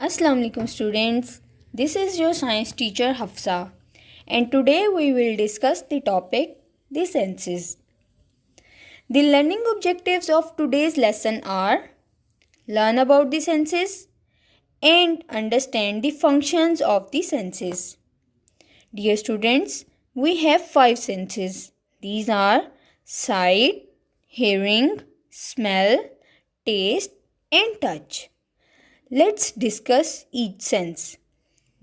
Assalamu alaikum students. This is your science teacher Hafsa, and today we will discuss the topic the senses. The learning objectives of today's lesson are: learn about the senses and understand the functions of the senses. Dear students, we have 5 senses. These are sight, hearing, smell, taste and touch. Let's discuss each sense.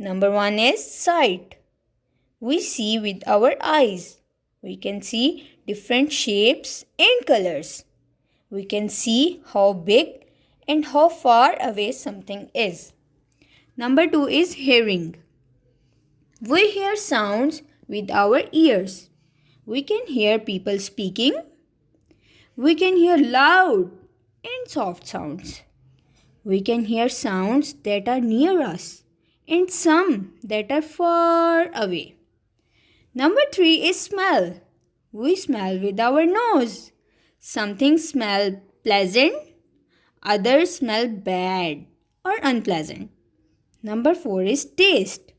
Number 1 is sight. We see with our eyes. We can see different shapes and colors. We can see how big and how far away something is. Number 2 is hearing. We hear sounds with our ears. We can hear people speaking. We can hear loud and soft sounds. We can hear sounds that are near us and some that are far away. Number 3 is smell. We smell with our nose. Some things smell pleasant, others smell bad or unpleasant. Number 4 is taste.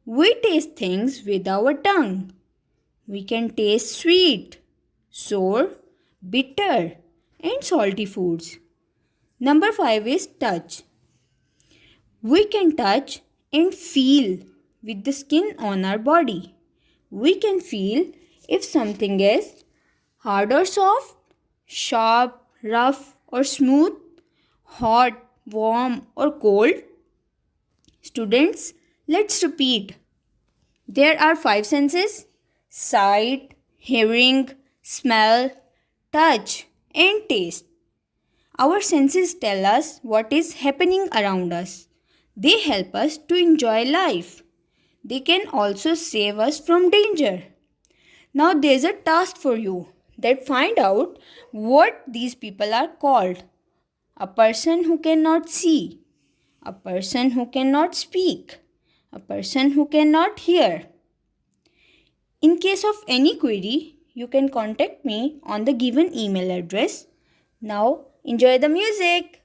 We taste things with our tongue. We can taste sweet, sour, bitter and salty foods. Number 5 is touch. We can touch and feel with the skin on our body. We can feel if something is hard or soft, sharp, rough or smooth, hot, warm or cold. Students, let's repeat. There are 5 senses: sight, hearing, smell, touch and taste. Our senses tell us what is happening around us. They help us to enjoy life. They can also save us from danger. Now there's a task for you that find out what these people are called. A person who cannot see, a person who cannot speak, a person who cannot hear. In case of any query, you can contact me on the given email address. Now enjoy the music.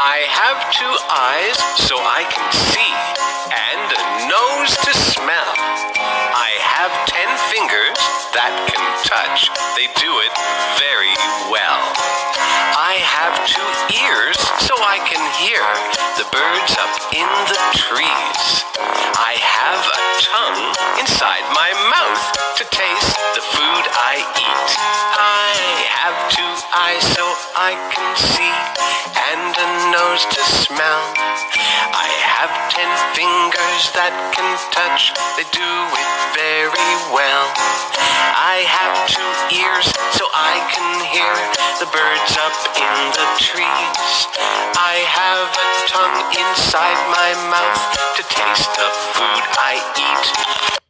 I have 2 eyes so I can see, and a nose to smell. I have 10 fingers that can touch. They do it very well. I have 2 ears so I can hear the birds up in the trees. I have a tongue inside my mouth to taste the food I eat. I have 2 eyes so I can see, and a nose to smell. I have 10 fingers that can touch. They do it very well. I have 2 ears so I can hear the birds up in the trees. I have a tongue inside my mouth to taste the food I eat.